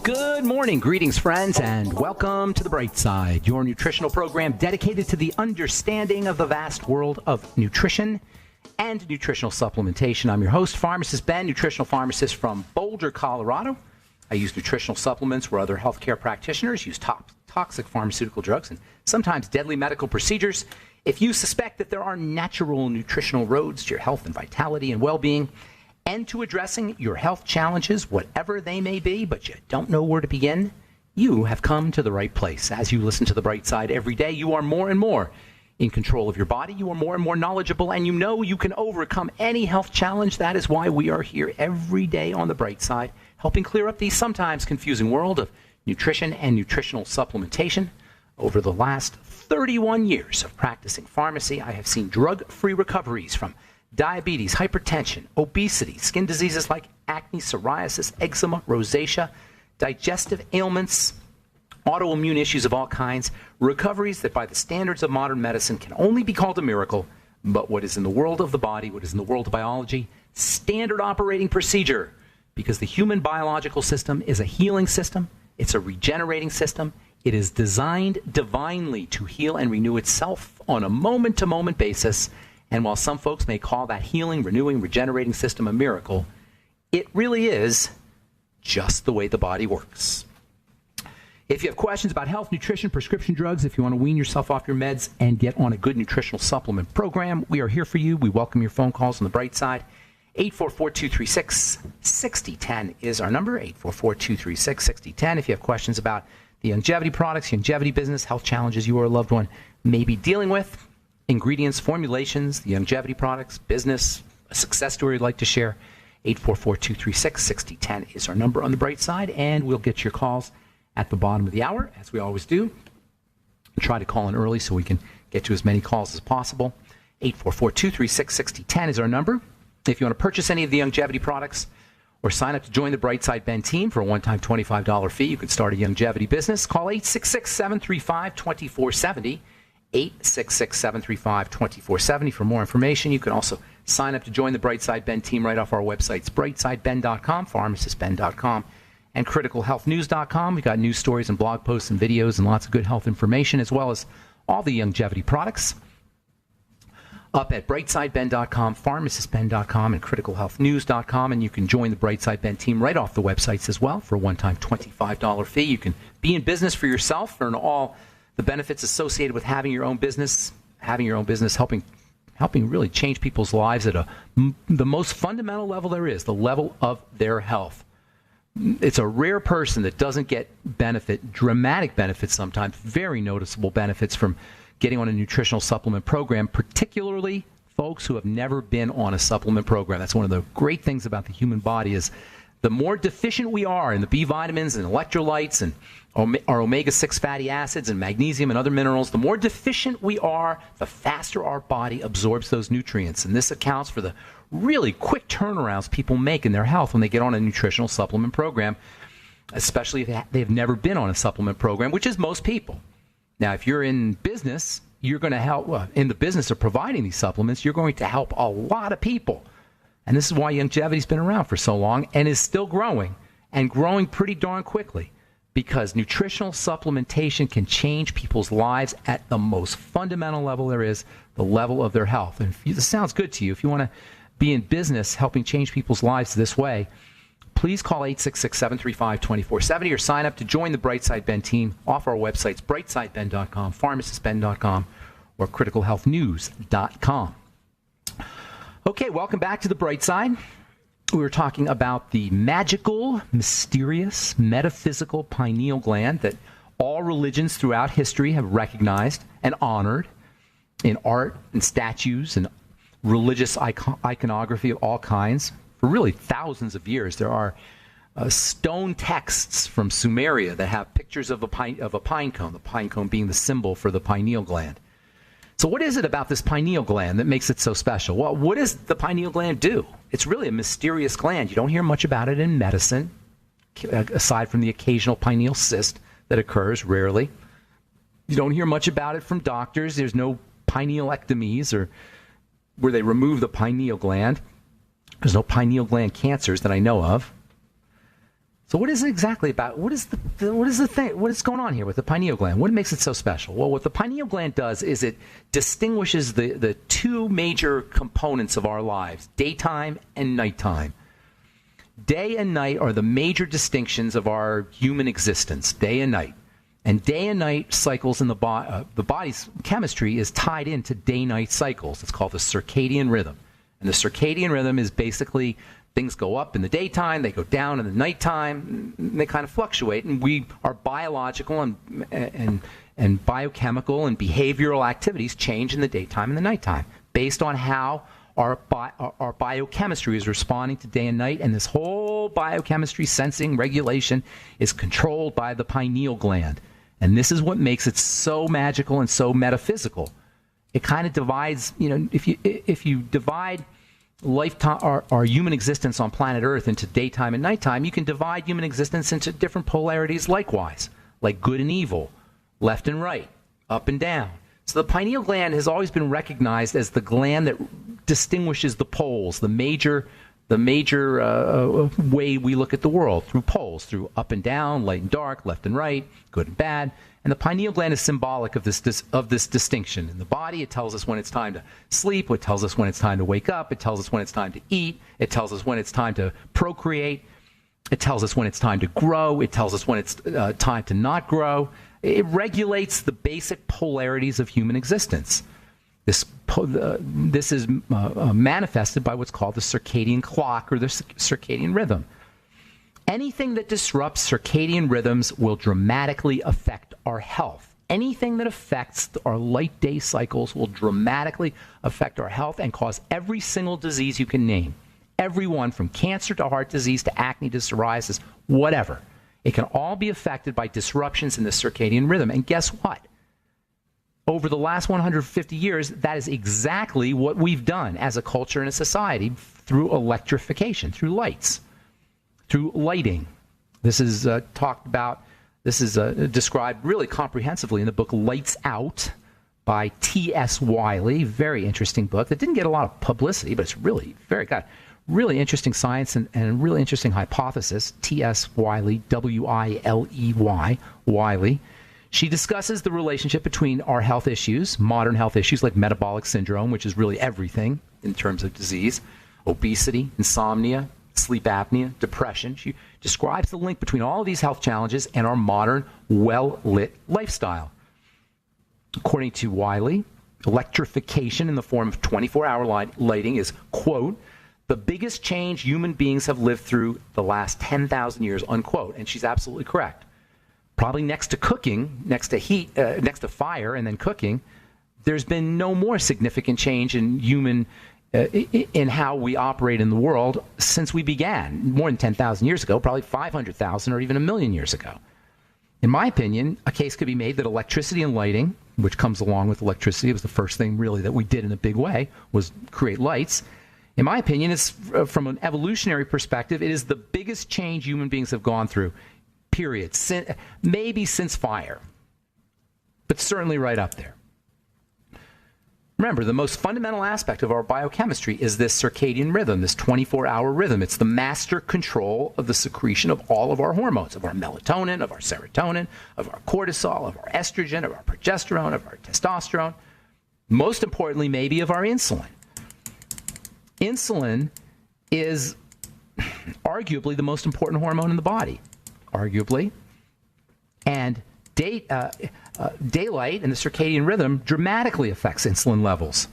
Good morning, greetings, friends, and welcome to The Bright Side, your nutritional program dedicated to the understanding of the vast world of nutrition and nutritional supplementation. I'm your host, Pharmacist Ben, nutritional pharmacist from Boulder, Colorado. I use nutritional supplements where other healthcare practitioners use toxic pharmaceutical drugs and sometimes deadly medical procedures. If you suspect that there are natural nutritional roads to your health and vitality and well-being, and to addressing your health challenges, whatever they may be, but you don't know where to begin, you have come to the right place. As you listen to The Bright Side every day, you are more and more in control of your body. You are more and more knowledgeable, and you know you can overcome any health challenge. That is why we are here every day on The Bright Side, helping clear up the sometimes confusing world of nutrition and nutritional supplementation. Over the last 31 years of practicing pharmacy, I have seen drug-free recoveries from diabetes, hypertension, obesity, skin diseases like acne, psoriasis, eczema, rosacea, digestive ailments, autoimmune issues of all kinds, recoveries that by the standards of modern medicine can only be called a miracle, but what is in the world of the body, what is in the world of biology, standard operating procedure, because the human biological system is a healing system, it's a regenerating system, it is designed divinely to heal and renew itself on a moment-to-moment basis. And while some folks may call that healing, renewing, regenerating system a miracle, it really is just the way the body works. If you have questions about health, nutrition, prescription drugs, if you want to wean yourself off your meds and get on a good nutritional supplement program, we are here for you. We welcome your phone calls on The Bright Side. 844-236-6010 is our number, 844-236-6010. If you have questions about the longevity products, longevity business, health challenges you or a loved one may be dealing with, ingredients, formulations, the longevity products, business, a success story you'd like to share, 844-236-6010 is our number on The Bright Side, and we'll get your calls at the bottom of the hour, as we always do. Try to call in early so we can get to as many calls as possible. 844-236-6010 is our number. If you want to purchase any of the longevity products or sign up to join the Bright Side Ben team for a one-time $25 fee, you can start a longevity business. Call 866-735-2470. 866-735-2470 for more information. You can also sign up to join the Bright Side Ben team right off our websites, brightsideben.com, pharmacistben.com, and criticalhealthnews.com. We've got news stories and blog posts and videos and lots of good health information, as well as all the longevity products up at brightsideben.com, pharmacistben.com, and criticalhealthnews.com. And you can join the Bright Side Ben team right off the websites as well for a one-time $25 fee. You can be in business for yourself, earn all the benefits associated with having your own business, helping really change people's lives at the most fundamental level there is, the level of their health. It's a rare person that doesn't get dramatic benefits sometimes, very noticeable benefits from getting on a nutritional supplement program, particularly folks who have never been on a supplement program. That's one of the great things about the human body is the more deficient we are in the B vitamins and electrolytes and our omega-6 fatty acids and magnesium and other minerals, the more deficient we are, the faster our body absorbs those nutrients. And this accounts for the really quick turnarounds people make in their health when they get on a nutritional supplement program, especially if they've never been on a supplement program, which is most people. Now, if you're in business, you're going to help, in the business of providing these supplements, you're going to help a lot of people. And this is why longevity's been around for so long and is still growing, and growing pretty darn quickly, because nutritional supplementation can change people's lives at the most fundamental level there is, the level of their health. And if this sounds good to you, if you want to be in business helping change people's lives this way, please call 866-735-2470 or sign up to join the Bright Side Ben team off our websites, brightsideben.com, pharmacistben.com, or criticalhealthnews.com. Okay, welcome back to the Bright Side. We were talking about the magical, mysterious, metaphysical pineal gland that all religions throughout history have recognized and honored in art and statues and religious iconography of all kinds for really thousands of years. There are stone texts from Sumeria that have pictures of a pine cone, the pine cone being the symbol for the pineal gland. So what is it about this pineal gland that makes it so special? Well, what does the pineal gland do? It's really a mysterious gland. You don't hear much about it in medicine, aside from the occasional pineal cyst that occurs rarely. You don't hear much about it from doctors. There's no pinealectomies or where they remove the pineal gland. There's no pineal gland cancers that I know of. So what is it exactly about? What is the thing? What is going on here with the pineal gland? What makes it so special? Well, what the pineal gland does is it distinguishes the two major components of our lives, daytime and nighttime. Day and night are the major distinctions of our human existence, day and night. And day and night cycles in the body's chemistry is tied into day-night cycles. It's called the circadian rhythm. And the circadian rhythm is basically things go up in the daytime, they go down in the nighttime, and they kind of fluctuate. And our biological and biochemical and behavioral activities change in the daytime and the nighttime based on how our biochemistry is responding to day and night. And this whole biochemistry sensing regulation is controlled by the pineal gland. And this is what makes it so magical and so metaphysical. It kind of divides, if you divide lifetime, our human existence on planet Earth into daytime and nighttime, you can divide human existence into different polarities likewise, like good and evil, left and right, up and down. So the pineal gland has always been recognized as the gland that distinguishes the poles, the major way we look at the world, through poles, through up and down, light and dark, left and right, good and bad. And the pineal gland is symbolic of this distinction. In the body, it tells us when it's time to sleep. It tells us when it's time to wake up. It tells us when it's time to eat. It tells us when it's time to procreate. It tells us when it's time to grow. It tells us when it's time to not grow. It regulates the basic polarities of human existence. This is manifested by what's called the circadian clock or the circadian rhythm. Anything that disrupts circadian rhythms will dramatically affect our health. Anything that affects our light-day cycles will dramatically affect our health and cause every single disease you can name. Everyone from cancer to heart disease to acne to psoriasis, whatever. It can all be affected by disruptions in the circadian rhythm. And guess what? Over the last 150 years, that is exactly what we've done as a culture and a society through electrification, through lights, through lighting. This is described really comprehensively in the book Lights Out by T.S. Wiley. Very interesting book that didn't get a lot of publicity, but it's got really interesting science and a really interesting hypothesis. T.S. Wiley, W-I-L-E-Y, Wiley. She discusses the relationship between our health issues, modern health issues like metabolic syndrome, which is really everything in terms of disease, obesity, insomnia, sleep apnea, depression. She describes the link between all of these health challenges and our modern, well-lit lifestyle. According to Wiley, electrification in the form of 24-hour lighting is, quote, the biggest change human beings have lived through the last 10,000 years, unquote. And she's absolutely correct. Probably next to cooking, next to heat, next to fire and then cooking, there's been no more significant change in in how we operate in the world since we began. More than 10,000 years ago, probably 500,000 or even 1 million years ago. In my opinion, a case could be made that electricity and lighting, which comes along with electricity, it was the first thing really that we did in a big way, was create lights. In my opinion, it's from an evolutionary perspective, it is the biggest change human beings have gone through. Period. Maybe since fire, but certainly right up there. Remember, the most fundamental aspect of our biochemistry is this circadian rhythm, this 24-hour rhythm. It's the master control of the secretion of all of our hormones, of our melatonin, of our serotonin, of our cortisol, of our estrogen, of our progesterone, of our testosterone. Most importantly, maybe of our insulin. Insulin is arguably the most important hormone in the body. Arguably, and daylight and the circadian rhythm dramatically affects insulin levels.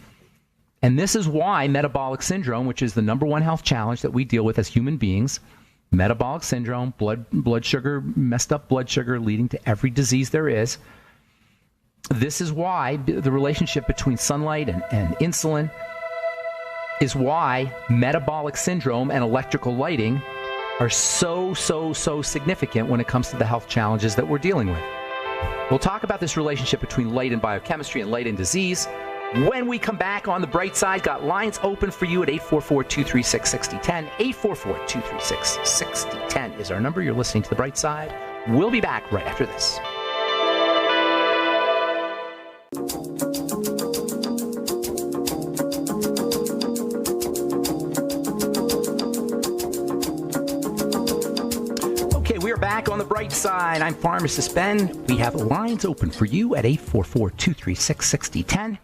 And this is why metabolic syndrome, which is the number one health challenge that we deal with as human beings, metabolic syndrome, blood sugar, messed up blood sugar leading to every disease there is. This is why the relationship between sunlight and insulin is why metabolic syndrome and electrical lighting are so significant when it comes to the health challenges that we're dealing with. We'll talk about this relationship between light and biochemistry and light and disease when we come back on The Bright Side. Got lines open for you at 844-236-6010. 844-236-6010 is our number. You're listening to The Bright Side. We'll be back right after this. we're back on the bright side. I'm Pharmacist Ben. We have lines open for you at 844-236-6010.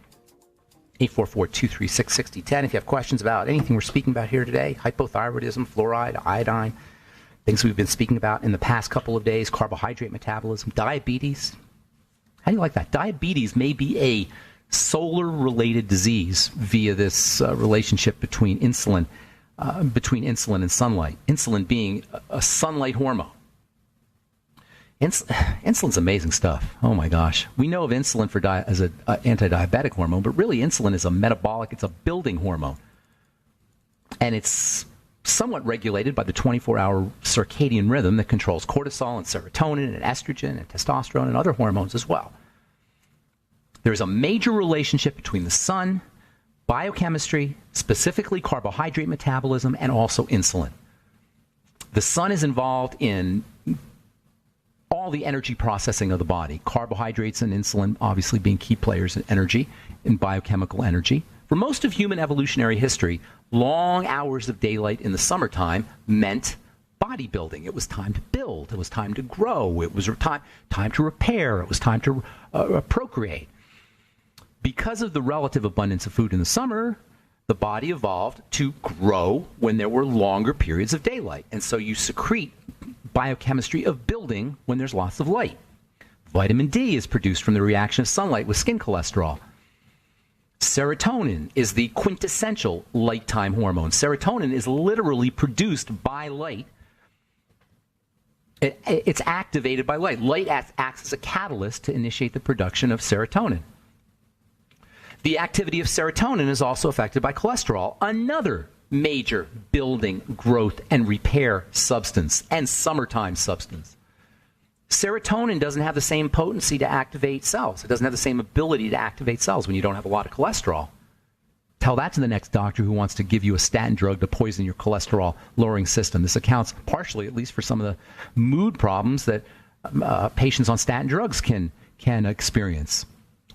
844-236-6010. If you have questions about anything we're speaking about here today, hypothyroidism, fluoride, iodine, things we've been speaking about in the past couple of days, carbohydrate metabolism, diabetes. How do you like that? Diabetes may be a solar-related disease via this relationship between insulin and sunlight. Insulin being a sunlight hormone. Insulin's amazing stuff. Oh my gosh. We know of insulin as an anti-diabetic hormone, but really insulin is a metabolic, it's a building hormone. And it's somewhat regulated by the 24-hour circadian rhythm that controls cortisol and serotonin and estrogen and testosterone and other hormones as well. There's a major relationship between the sun, biochemistry, specifically carbohydrate metabolism, and also insulin. The sun is involved in all the energy processing of the body. Carbohydrates and insulin obviously being key players in energy, in biochemical energy. For most of human evolutionary history, long hours of daylight in the summertime meant bodybuilding. It was time to build. It was time to grow. It was time to repair. It was time to procreate. Because of the relative abundance of food in the summer, the body evolved to grow when there were longer periods of daylight. And so you secrete biochemistry of building when there's lots of light. Vitamin D is produced from the reaction of sunlight with skin cholesterol. Serotonin is the quintessential light-time hormone. Serotonin is literally produced by light. It's activated by light. Light acts as a catalyst to initiate the production of serotonin. The activity of serotonin is also affected by cholesterol, another major building, growth, and repair substance, and summertime substance. Serotonin doesn't have the same potency to activate cells. It doesn't have the same ability to activate cells when you don't have a lot of cholesterol. Tell that to the next doctor who wants to give you a statin drug to poison your cholesterol-lowering system. This accounts partially, at least, for some of the mood problems that patients on statin drugs can experience.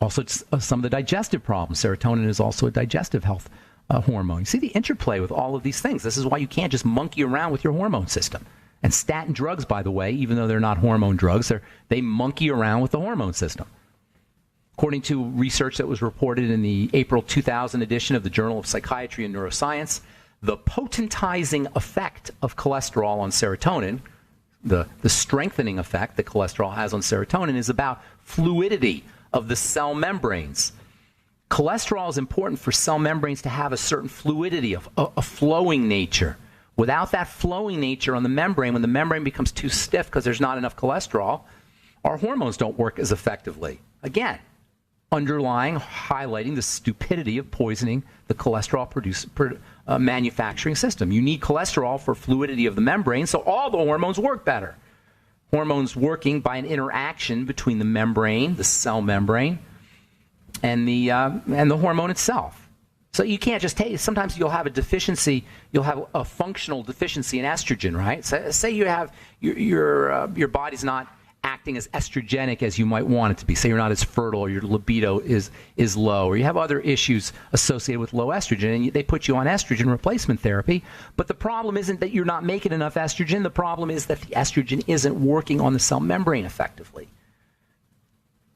Also, some of the digestive problems. Serotonin is also a digestive health hormone. You see the interplay with all of these things. This is why you can't just monkey around with your hormone system. And statin drugs, by the way, even though they're not hormone drugs, they monkey around with the hormone system. According to research that was reported in the April 2000 edition of the Journal of Psychiatry and Neuroscience, the potentizing effect of cholesterol on serotonin, the strengthening effect that cholesterol has on serotonin, is about fluidity of the cell membranes. Cholesterol is important for cell membranes to have a certain fluidity, a flowing nature. Without that flowing nature on the membrane, when the membrane becomes too stiff because there's not enough cholesterol, our hormones don't work as effectively. Again, highlighting the stupidity of poisoning the cholesterol manufacturing system. You need cholesterol for fluidity of the membrane, so all the hormones work better. Hormones working by an interaction between the membrane, the cell membrane, and the hormone itself. So you can't just take. Sometimes you'll have a deficiency. You'll have a functional deficiency in estrogen, right? So, say you have your body's not acting as estrogenic as you might want it to be. Say you're not as fertile, or your libido is low, or you have other issues associated with low estrogen, and they put you on estrogen replacement therapy. But the problem isn't that you're not making enough estrogen. The problem is that the estrogen isn't working on the cell membrane effectively.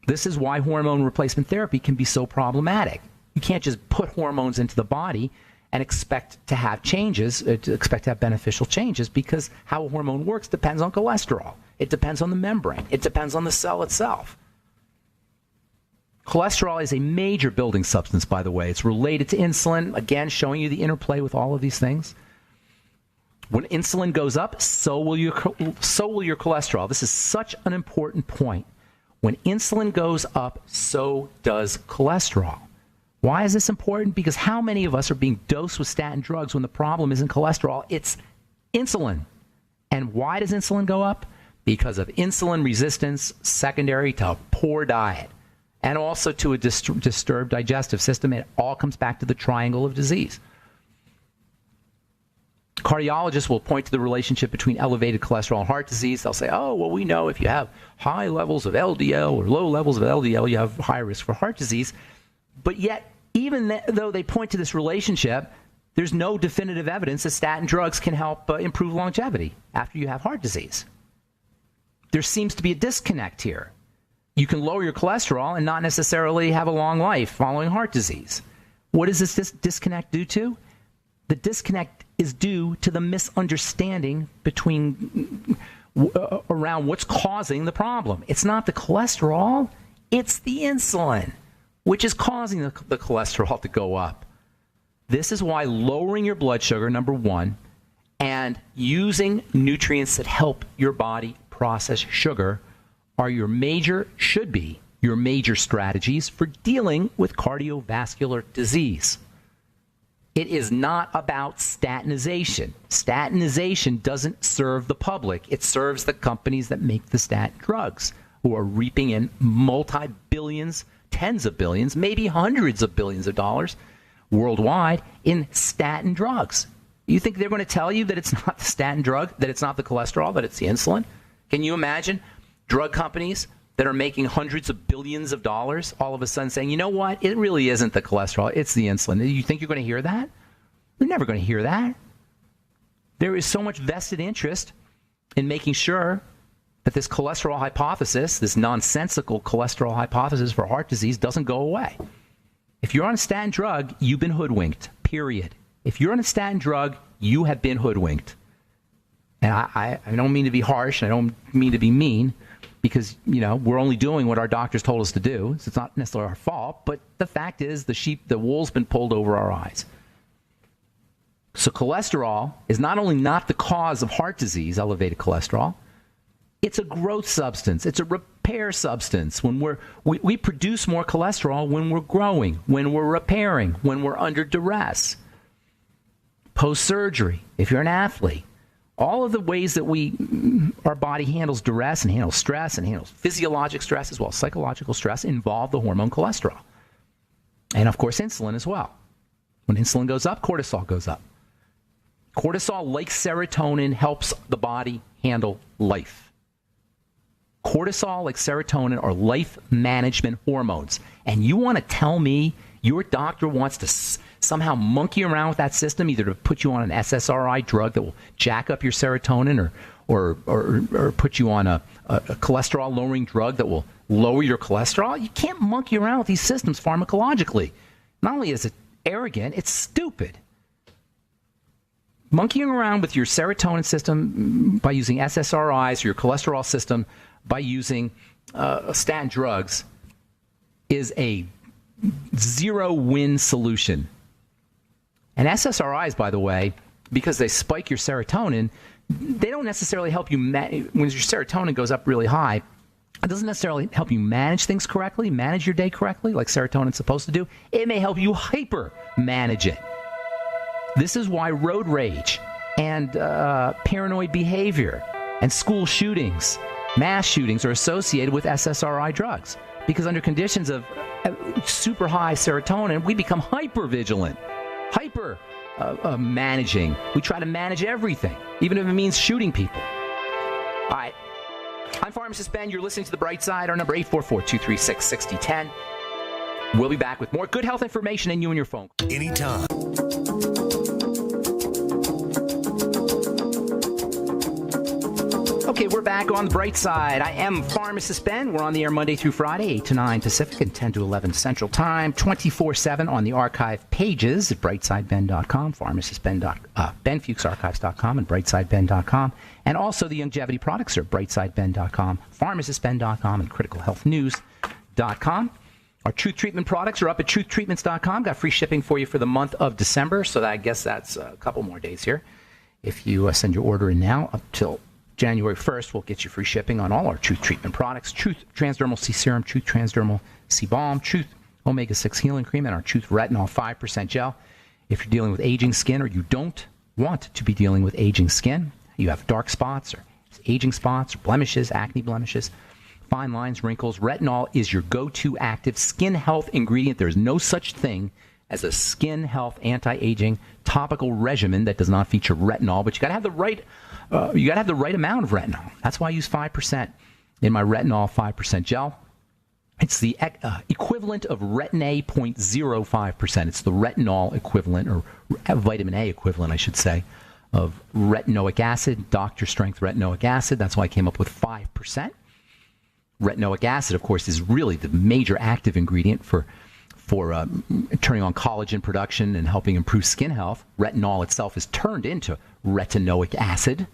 This is why hormone replacement therapy can be so problematic. You can't just put hormones into the body and expect to have changes, expect to have beneficial changes, because how a hormone works depends on cholesterol. It depends on the membrane. It depends on the cell itself. Cholesterol is a major building substance, by the way. It's related to insulin, again, showing you the interplay with all of these things. When insulin goes up, so will your cholesterol. This is such an important point. When insulin goes up, so does cholesterol. Why is this important? Because how many of us are being dosed with statin drugs when the problem isn't cholesterol, it's insulin? And why does insulin go up? Because of insulin resistance secondary to a poor diet and also to a disturbed digestive system. It all comes back to the triangle of disease. Cardiologists will point to the relationship between elevated cholesterol and heart disease. They'll say, oh, well, we know if you have high levels of LDL or low levels of LDL, you have high risk for heart disease. But yet, even though they point to this relationship, there's no definitive evidence that statin drugs can help improve longevity after you have heart disease. there seems to be a disconnect here. You can lower your cholesterol and not necessarily have a long life following heart disease. What is this disconnect due to? The disconnect is due to the misunderstanding around what's causing the problem. It's not the cholesterol, it's the insulin, which is causing the cholesterol to go up. This is why lowering your blood sugar, number one, and using nutrients that help your body process sugar should be your major strategies for dealing with cardiovascular disease. It is not about statinization. Statinization doesn't serve the public. It serves the companies that make the statin drugs, who are reaping in multi-billions, tens of billions, maybe hundreds of billions of dollars worldwide in statin drugs. You think they're going to tell you that it's not the statin drug, that it's not the cholesterol, that it's the insulin? Can you imagine drug companies that are making hundreds of billions of dollars all of a sudden saying, you know what, it really isn't the cholesterol, it's the insulin? You think you're going to hear that? You're never going to hear that. There is so much vested interest in making sure that this cholesterol hypothesis, this nonsensical cholesterol hypothesis for heart disease, doesn't go away. If you're on a statin drug, you've been hoodwinked, period. If you're on a statin drug, you have been hoodwinked. And I don't mean to be harsh, and I don't mean to be mean, because, we're only doing what our doctors told us to do. So it's not necessarily our fault, but the fact is the wool's been pulled over our eyes. So cholesterol is not only not the cause of heart disease, elevated cholesterol, it's a growth substance. It's a repair substance. When we produce more cholesterol when we're growing, when we're repairing, when we're under duress. Post-surgery, if you're an athlete, all of the ways that our body handles duress and handles stress and handles physiologic stress as well as psychological stress involve the hormone cholesterol. And, of course, insulin as well. When insulin goes up, cortisol goes up. Cortisol, like serotonin, helps the body handle life. Cortisol, like serotonin, are life management hormones. And you want to tell me your doctor wants to somehow monkey around with that system, either to put you on an SSRI drug that will jack up your serotonin or put you on a cholesterol-lowering drug that will lower your cholesterol? You can't monkey around with these systems pharmacologically. Not only is it arrogant, it's stupid. Monkeying around with your serotonin system by using SSRIs or your cholesterol system by using statin drugs is a zero-win solution. And SSRIs, by the way, because they spike your serotonin, they don't necessarily help you when your serotonin goes up really high. It doesn't necessarily help you manage things correctly, manage your day correctly, like serotonin's supposed to do. It may help you hyper-manage it. This is why road rage and paranoid behavior and school shootings, mass shootings, are associated with SSRI drugs. Because under conditions of super high serotonin, we become hyper-vigilant, managing. We try to manage everything, even if it means shooting people. All right. I'm Pharmacist Ben. You're listening to The Bright Side. Our number 844-236-6010. We'll be back with more good health information and you and your phone. Anytime. Okay, we're back on The Bright Side. I am Pharmacist Ben. We're on the air Monday through Friday, 8 to 9 Pacific and 10 to 11 Central Time, 24/7 on the archive pages at brightsideben.com, benfuchsarchives.com, and brightsideben.com, and also the longevity products are at brightsideben.com, pharmacistben.com, and criticalhealthnews.com. Our Truth Treatment products are up at truthtreatments.com. Got free shipping for you for the month of December, so I guess that's a couple more days here. If you send your order in now up till January 1st, we'll get you free shipping on all our Truth Treatment products. Truth Transdermal C Serum, Truth Transdermal C Balm, Truth Omega-6 Healing Cream, and our Truth Retinol 5% Gel. If you're dealing with aging skin or you don't want to be dealing with aging skin, you have dark spots or aging spots or blemishes, acne blemishes, fine lines, wrinkles, retinol is your go-to active skin health ingredient. There's no such thing as a skin health anti-aging topical regimen that does not feature retinol, but you got to have the right amount of retinol. That's why I use 5% in my retinol 5% gel. It's the equivalent of Retin-A 0.05%. It's the retinol equivalent, or vitamin A equivalent, I should say, of retinoic acid, doctor strength retinoic acid. That's why I came up with 5%. Retinoic acid, of course, is really the major active ingredient for turning on collagen production and helping improve skin health. Retinol itself is turned into retinoic acid.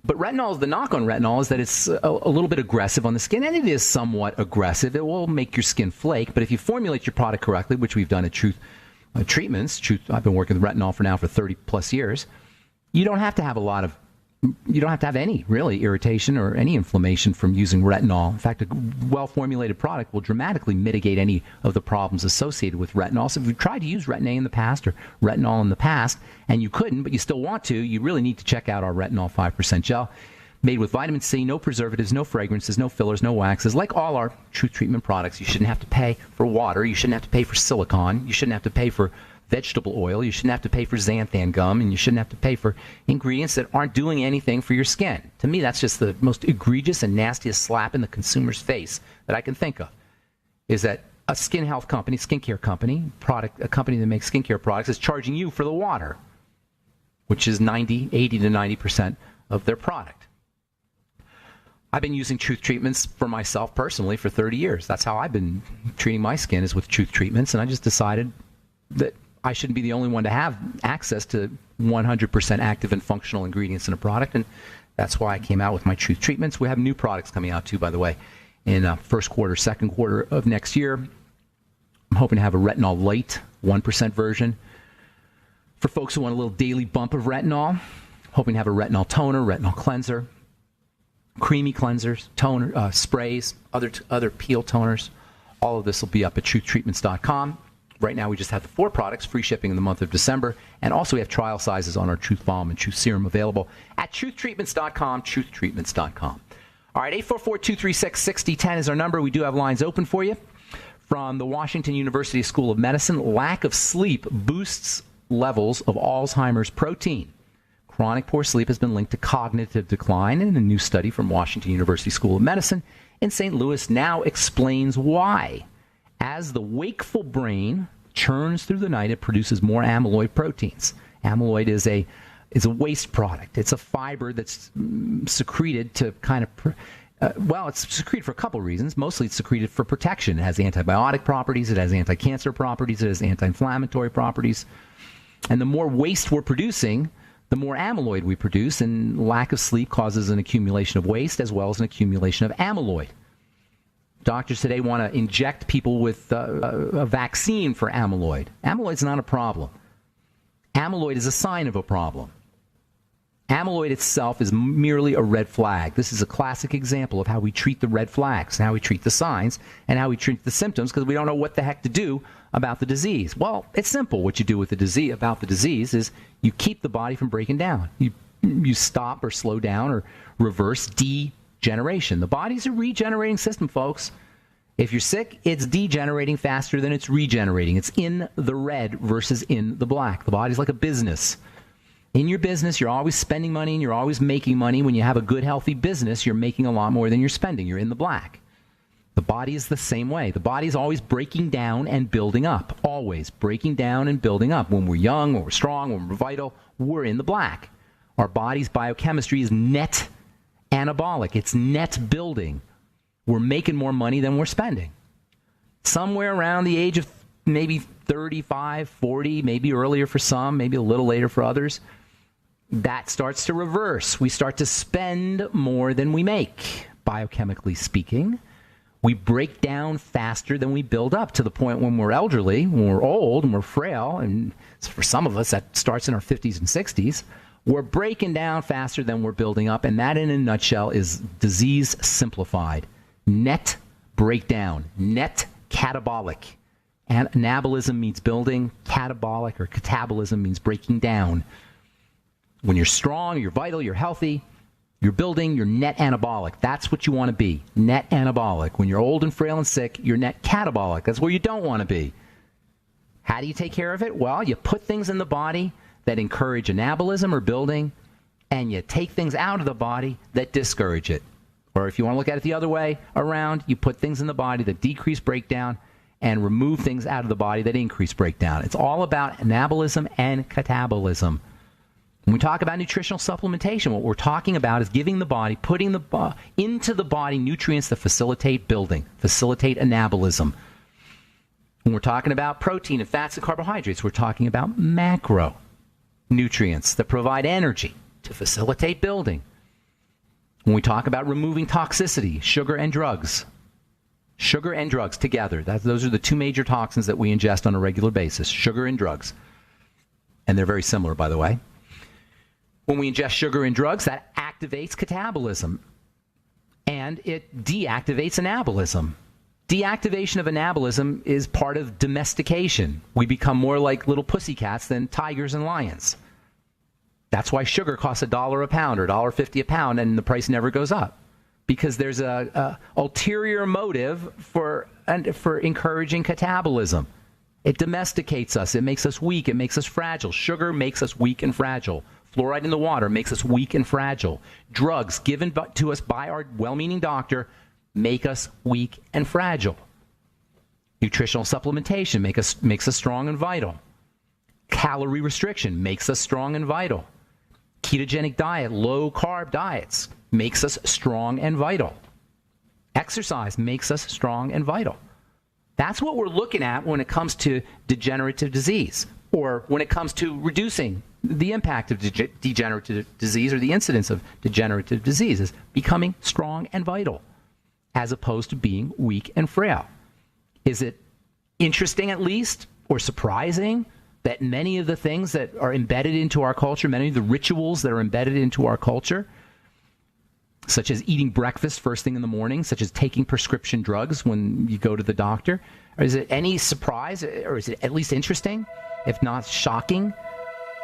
But retinol, the knock on retinol is that it's a little bit aggressive on the skin, and it is somewhat aggressive. It will make your skin flake, but if you formulate your product correctly, which we've done at Truth Treatments, I've been working with retinol for 30 plus years, you don't have to have any really irritation or any inflammation from using retinol. In fact, a well-formulated product will dramatically mitigate any of the problems associated with retinol. So if you've tried to use Retin-A in the past or retinol in the past and you couldn't, but you still want to, you really need to check out our retinol 5% gel. Made with vitamin C, no preservatives, no fragrances, no fillers, no waxes. Like all our Truth Treatment products, you shouldn't have to pay for water. You shouldn't have to pay for silicone. You shouldn't have to pay for vegetable oil. You shouldn't have to pay for xanthan gum, and you shouldn't have to pay for ingredients that aren't doing anything for your skin. To me, that's just the most egregious and nastiest slap in the consumer's face that I can think of, is that a skin health company, skincare company, a company that makes skincare products is charging you for the water, which is 80 to 90% of their product. I've been using Truth Treatments for myself personally for 30 years. That's how I've been treating my skin, is with Truth Treatments, and I just decided that I shouldn't be the only one to have access to 100% active and functional ingredients in a product, and that's why I came out with my Truth Treatments. We have new products coming out too, by the way, in first quarter, second quarter of next year. I'm hoping to have a Retinol Light 1% version for folks who want a little daily bump of retinol. Hoping to have a retinol toner, retinol cleanser, creamy cleansers, toner, sprays, other peel toners. All of this will be up at truthtreatments.com. Right now, we just have the 4 products, free shipping in the month of December. And also, we have trial sizes on our Truth Balm and Truth Serum available at truthtreatments.com, truthtreatments.com. All right, 844-236-6010 is our number. We do have lines open for you. From the Washington University School of Medicine, lack of sleep boosts levels of Alzheimer's protein. Chronic poor sleep has been linked to cognitive decline, and a new study from Washington University School of Medicine in St. Louis now explains why. As the wakeful brain churns through the night, it produces more amyloid proteins. Amyloid is a waste product. It's a fiber that's secreted to kind of, it's secreted for a couple reasons. Mostly it's secreted for protection. It has antibiotic properties. It has anti-cancer properties. It has anti-inflammatory properties. And the more waste we're producing, the more amyloid we produce, and lack of sleep causes an accumulation of waste as well as an accumulation of amyloid. Doctors today want to inject people with a vaccine for amyloid. Amyloid's not a problem. Amyloid is a sign of a problem. Amyloid itself is merely a red flag. This is a classic example of how we treat the red flags, how we treat the signs, and how we treat the symptoms, because we don't know what the heck to do about the disease. Well, it's simple. What you do with the disease about the disease is you keep the body from breaking down. You stop or slow down or reverse degeneration. The body's a regenerating system, folks. If you're sick, it's degenerating faster than it's regenerating. It's in the red versus in the black. The body's like a business. In your business, you're always spending money and you're always making money. When you have a good, healthy business, you're making a lot more than you're spending. You're in the black. The body is the same way. The body is always breaking down and building up. Always breaking down and building up. When we're young, when we're strong, when we're vital, we're in the black. Our body's biochemistry is net anabolic. It's net building. We're making more money than we're spending. Somewhere around the age of maybe 35, 40, maybe earlier for some, maybe a little later for others, that starts to reverse. We start to spend more than we make, biochemically speaking. We break down faster than we build up, to the point when we're elderly, when we're old and we're frail, and for some of us that starts in our 50s and 60s, we're breaking down faster than we're building up, and that in a nutshell is disease simplified. Net breakdown, net catabolic. Anabolism means building, catabolic or catabolism means breaking down. When you're strong, you're vital, you're healthy, you're building, you're net anabolic. That's what you want to be, net anabolic. When you're old and frail and sick, you're net catabolic. That's where you don't want to be. How do you take care of it? Well, you put things in the body that encourage anabolism or building, and you take things out of the body that discourage it. Or if you want to look at it the other way around, you put things in the body that decrease breakdown and remove things out of the body that increase breakdown. It's all about anabolism and catabolism. When we talk about nutritional supplementation, what we're talking about is giving the body, putting into the body nutrients that facilitate building, facilitate anabolism. When we're talking about protein and fats and carbohydrates, we're talking about macronutrients that provide energy to facilitate building. When we talk about removing toxicity, sugar and drugs together, those are the two major toxins that we ingest on a regular basis, sugar and drugs. And they're very similar, by the way. When we ingest sugar and drugs, that activates catabolism, and it deactivates anabolism. Deactivation of anabolism is part of domestication. We become more like little pussycats than tigers and lions. That's why sugar costs $1 a pound or $1.50 a pound, and the price never goes up, because there's a ulterior motive for encouraging catabolism. It domesticates us. It makes us weak. It makes us fragile. Sugar makes us weak and fragile. Fluoride in the water makes us weak and fragile. Drugs given to us by our well-meaning doctor make us weak and fragile. Nutritional supplementation makes us strong and vital. Calorie restriction makes us strong and vital. Ketogenic diet, low-carb diets makes us strong and vital. Exercise makes us strong and vital. That's what we're looking at when it comes to degenerative disease, or when it comes to reducing the impact of degenerative disease or the incidence of degenerative disease, is becoming strong and vital as opposed to being weak and frail. Is it interesting, at least, or surprising that many of the things that are embedded into our culture, many of the rituals that are embedded into our culture, such as eating breakfast first thing in the morning, such as taking prescription drugs when you go to the doctor, or is it any surprise, or is it at least interesting, if not shocking,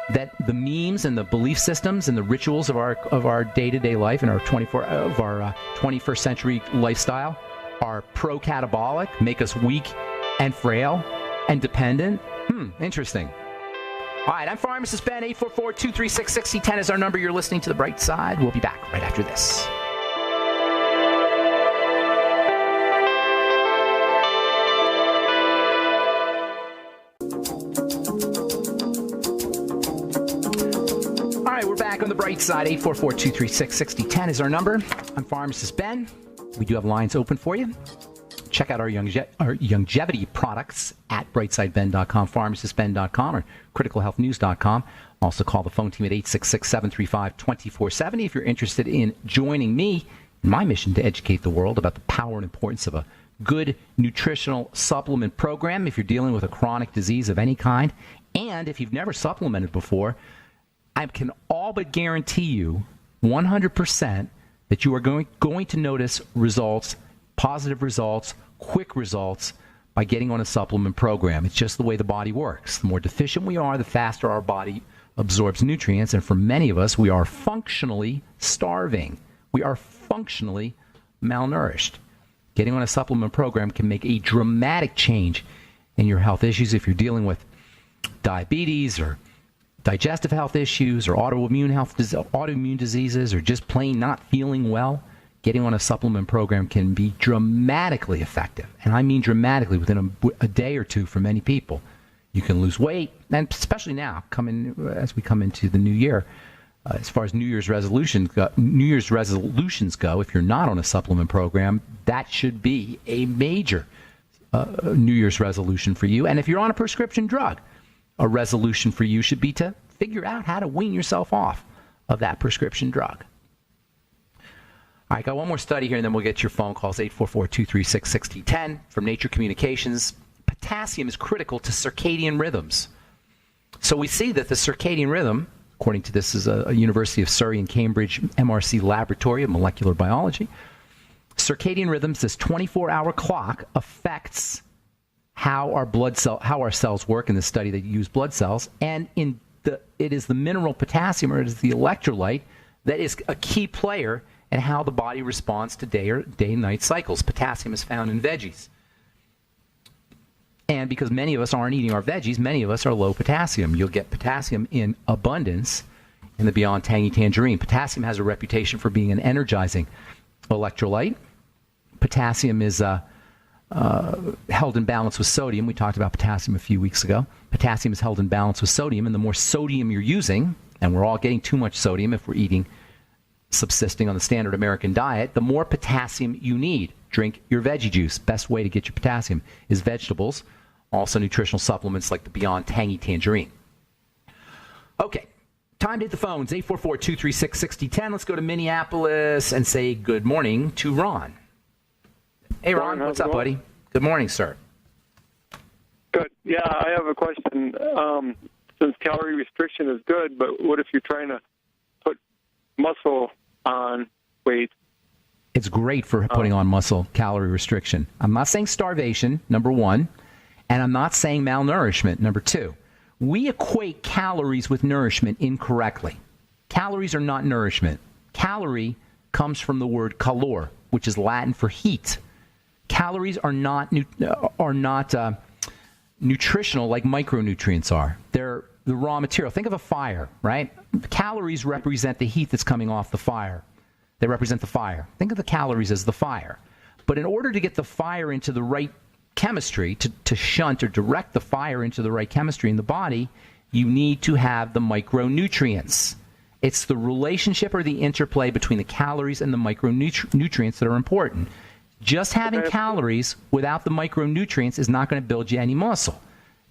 that the memes and the belief systems and the rituals of our day-to-day life and our 21st century lifestyle are pro-catabolic, make us weak and frail and dependent? Interesting. All right, I'm Pharmacist Ben. 844-236-6010 is our number. You're listening to The Bright Side. We'll be back right after this. All right, we're back on The Bright Side. 844-236-6010 is our number. I'm Pharmacist Ben. We do have lines open for you. Check out our longevity products at brightsideben.com, pharmacistben.com, or criticalhealthnews.com. Also call the phone team at 866-735-2470 if you're interested in joining me in my mission to educate the world about the power and importance of a good nutritional supplement program if you're dealing with a chronic disease of any kind. And if you've never supplemented before, I can all but guarantee you 100% that you are going to notice results, positive results, quick results by getting on a supplement program. It's just the way the body works. The more deficient we are, the faster our body absorbs nutrients. And for many of us, we are functionally starving. We are functionally malnourished. Getting on a supplement program can make a dramatic change in your health issues if you're dealing with diabetes or digestive health issues or autoimmune diseases or just plain not feeling well. Getting on a supplement program can be dramatically effective. And I mean dramatically, within a day or two for many people. You can lose weight, and especially now, as we come into the new year, as far as New Year's resolutions go, if you're not on a supplement program, that should be a major New Year's resolution for you. And if you're on a prescription drug, a resolution for you should be to figure out how to wean yourself off of that prescription drug. All right, got one more study here, and then we'll get your phone calls, 844-236-6010 from Nature Communications. Potassium is critical to circadian rhythms. So we see that the circadian rhythm, according to this is a University of Surrey and Cambridge MRC laboratory of molecular biology, circadian rhythms, this 24-hour clock, affects how our cells work. In this study, they use blood cells, and it is the mineral potassium, or it is the electrolyte, that is a key player in how the body responds to day-night cycles. Potassium is found in veggies. And because many of us aren't eating our veggies, many of us are low potassium. You'll get potassium in abundance in the Beyond Tangy Tangerine. Potassium has a reputation for being an energizing electrolyte. Potassium is held in balance with sodium. We talked about potassium a few weeks ago. Potassium is held in balance with sodium, and the more sodium you're using, and we're all getting too much sodium if we're subsisting on the standard American diet, the more potassium you need. Drink your veggie juice. Best way to get your potassium is vegetables, also nutritional supplements like the Beyond Tangy Tangerine. Okay, time to hit the phones, 844-236-6010. Let's go to Minneapolis and say good morning to Ron. Hey, Ron, what's up, buddy? Good morning, sir. Good. Yeah, I have a question. Since calorie restriction is good, but what if you're trying to put muscle on weight? It's great for putting on muscle, calorie restriction. I'm not saying starvation, number one, and I'm not saying malnourishment, number two. We equate calories with nourishment incorrectly. Calories are not nourishment. Calorie comes from the word calor, which is Latin for heat. Calories are not nutritional like micronutrients are. They're the raw material. Think of a fire, right? Calories represent the heat that's coming off the fire. They represent the fire. Think of the calories as the fire. But in order to get the fire into the right chemistry, to shunt or direct the fire into the right chemistry in the body, you need to have the micronutrients. It's the relationship or the interplay between the calories and the micronutrients that are important. Just having calories without the micronutrients is not going to build you any muscle.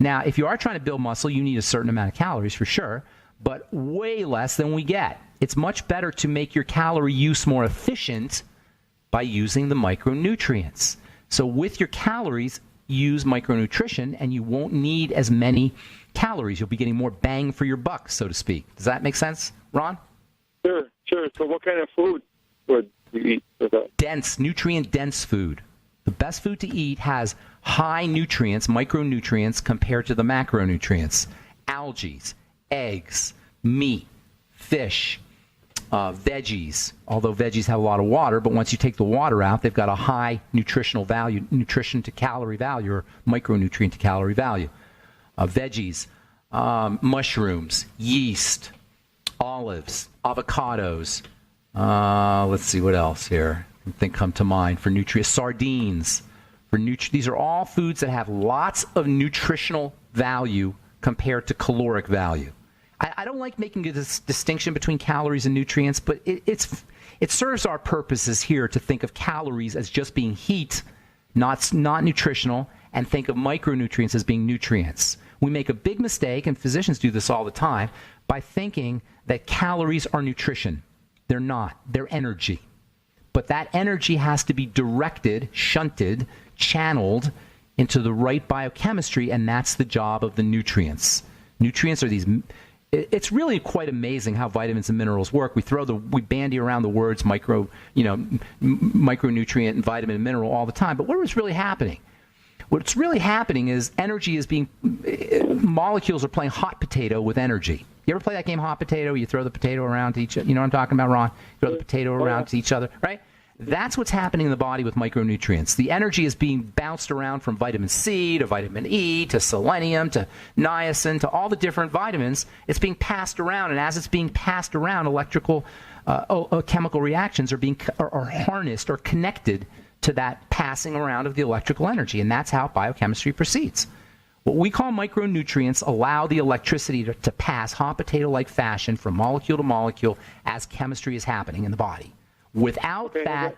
Now, if you are trying to build muscle, you need a certain amount of calories for sure, but way less than we get. It's much better to make your calorie use more efficient by using the micronutrients. So with your calories, use micronutrition, and you won't need as many calories. You'll be getting more bang for your buck, so to speak. Does that make sense, Ron? Sure. So what kind of food would you eat for that? Dense, nutrient-dense food. The best food to eat has high nutrients, micronutrients, compared to the macronutrients. Algae, eggs, meat, fish, veggies, although veggies have a lot of water, but once you take the water out, they've got a high nutritional value, nutrition to calorie value, or micronutrient to calorie value. Veggies, mushrooms, yeast, olives, avocados. Let's see what else here. I think come to mind for nutrients. Sardines. These are all foods that have lots of nutritional value compared to caloric value. I don't like making a distinction between calories and nutrients, but it serves our purposes here to think of calories as just being heat, not nutritional, and think of micronutrients as being nutrients. We make a big mistake, and physicians do this all the time, by thinking that calories are nutrition. They're not. They're energy. But that energy has to be directed, shunted, channeled into the right biochemistry, and that's the job of the nutrients. Nutrients are these. It's really quite amazing how vitamins and minerals work. We bandy around the words micronutrient and vitamin and mineral all the time. But what is really happening? What's really happening is energy is molecules are playing hot potato with energy. You ever play that game hot potato? You throw the potato around to each other. You know what I'm talking about, Ron? You throw the potato around to each other, right? That's what's happening in the body with micronutrients. The energy is being bounced around from vitamin C to vitamin E to selenium to niacin to all the different vitamins. It's being passed around, and as it's being passed around, electrical chemical reactions are harnessed or connected to that passing around of the electrical energy, and that's how biochemistry proceeds. What we call micronutrients allow the electricity to pass hot potato-like fashion from molecule to molecule as chemistry is happening in the body. Without that,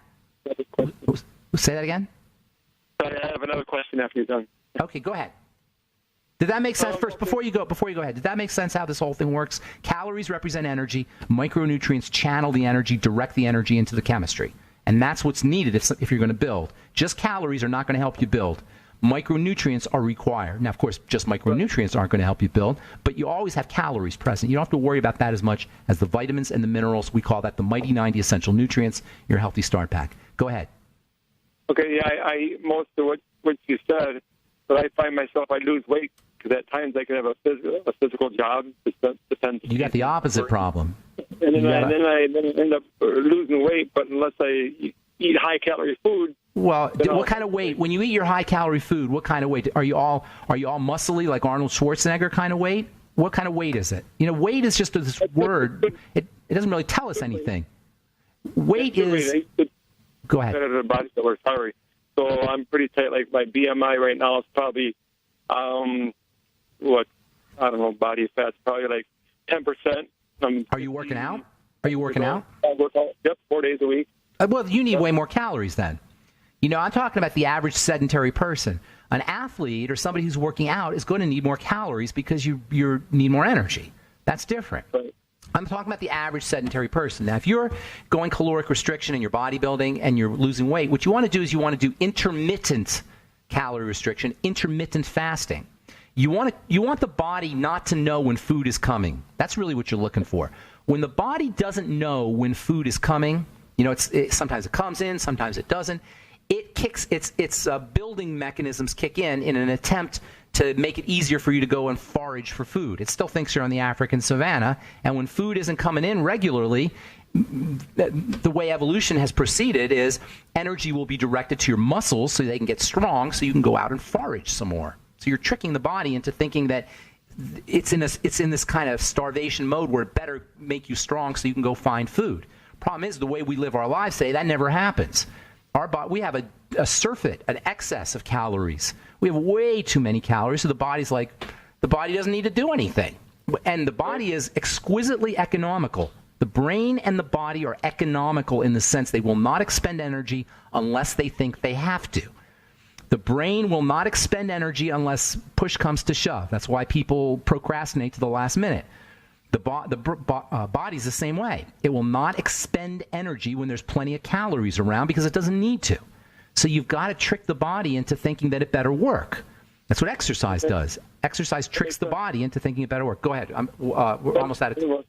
say that again? Sorry, I have another question after you're done. Okay, go ahead. Did that make sense? First, before you go ahead, did that make sense how this whole thing works? Calories represent energy. Micronutrients channel the energy, direct the energy into the chemistry. And that's what's needed if you're going to build. Just calories are not going to help you build. Micronutrients are required. Now, of course, just micronutrients aren't going to help you build, but you always have calories present. You don't have to worry about that as much as the vitamins and the minerals. We call that the Mighty 90 Essential Nutrients, your healthy start pack. Go ahead. Okay, yeah, I most of what you said, but I find myself, I lose weight because at times I can have a physical job. Depends. You got the opposite problem. And then I end up losing weight, but unless I eat high-calorie food. Well, what kind of weight? When you eat your high-calorie food, what kind of weight? Are you all muscly like Arnold Schwarzenegger kind of weight? What kind of weight is it? Weight is just this word. It doesn't really tell us anything. Weight is. Go ahead. Sorry. so I'm pretty tight. Like my BMI right now is probably, I don't know, body fat's probably like 10%. Are you working out? Are you working out? I work out, yep, 4 days a week. Well, you need way more calories then. You know, I'm talking about the average sedentary person. An athlete or somebody who's working out is going to need more calories because you need more energy. That's different. Right. I'm talking about the average sedentary person. Now, if you're going caloric restriction and you're bodybuilding and you're losing weight, what you want to do is you want to do intermittent calorie restriction, intermittent fasting. You want the body not to know when food is coming. That's really what you're looking for. When the body doesn't know when food is coming, you know, sometimes it comes in, sometimes it doesn't. It kicks its building mechanisms kick in an attempt to make it easier for you to go and forage for food. It still thinks you're on the African savannah, and when food isn't coming in regularly, the way evolution has proceeded is energy will be directed to your muscles so they can get strong, so you can go out and forage some more. So you're tricking the body into thinking that it's in this kind of starvation mode where it better make you strong so you can go find food. Problem is, the way we live our lives today, that never happens. We have a surfeit, an excess of calories. We have way too many calories, so the body doesn't need to do anything. And the body is exquisitely economical. The brain and the body are economical in the sense they will not expend energy unless they think they have to. The brain will not expend energy unless push comes to shove. That's why people procrastinate to the last minute. The body's the same way. It will not expend energy when there's plenty of calories around because it doesn't need to. So you've got to trick the body into thinking that it better work. That's what exercise does. Exercise tricks the body into thinking it better work. Go ahead. We're almost out of time.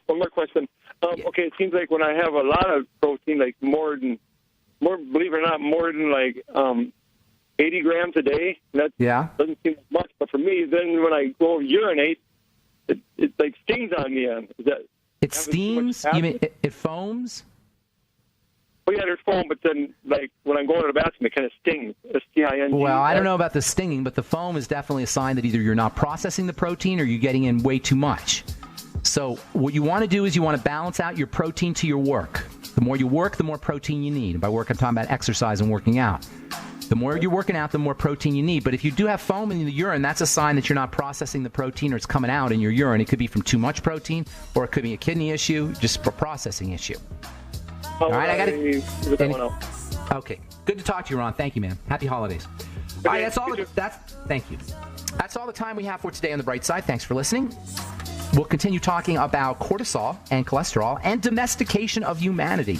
One more question. Okay, it seems like when I have a lot of protein, like more, believe it or not, more than like 80 grams a day. That doesn't seem much, but for me, then when I go urinate, it like stings on me. It steams? You mean it foams? Oh, yeah, there's foam, but then, like, when I'm going to the bathroom, it kind of stings. S-T-I-N-G. Well, I don't know about the stinging, but the foam is definitely a sign that either you're not processing the protein or you're getting in way too much. So what you want to do is you want to balance out your protein to your work. The more you work, the more protein you need. And by work, I'm talking about exercise and working out. The more you're working out, the more protein you need. But if you do have foam in the urine, that's a sign that you're not processing the protein or it's coming out in your urine. It could be from too much protein or it could be a kidney issue, just a processing issue. All right, I got to. Okay, good to talk to you, Ron. Thank you, man. Happy holidays. All right, thank you. That's all the time we have for today on The Bright Side. Thanks for listening. We'll continue talking about cortisol and cholesterol and domestication of humanity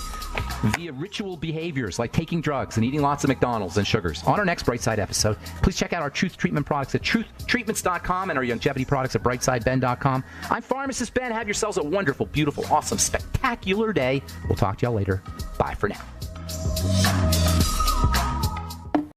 via ritual behaviors like taking drugs and eating lots of McDonald's and sugars. On our next Bright Side episode, please check out our Truth Treatment products at truthtreatments.com and our longevity products at brightsideben.com. I'm Pharmacist Ben. Have yourselves a wonderful, beautiful, awesome, spectacular day. We'll talk to y'all later. Bye for now.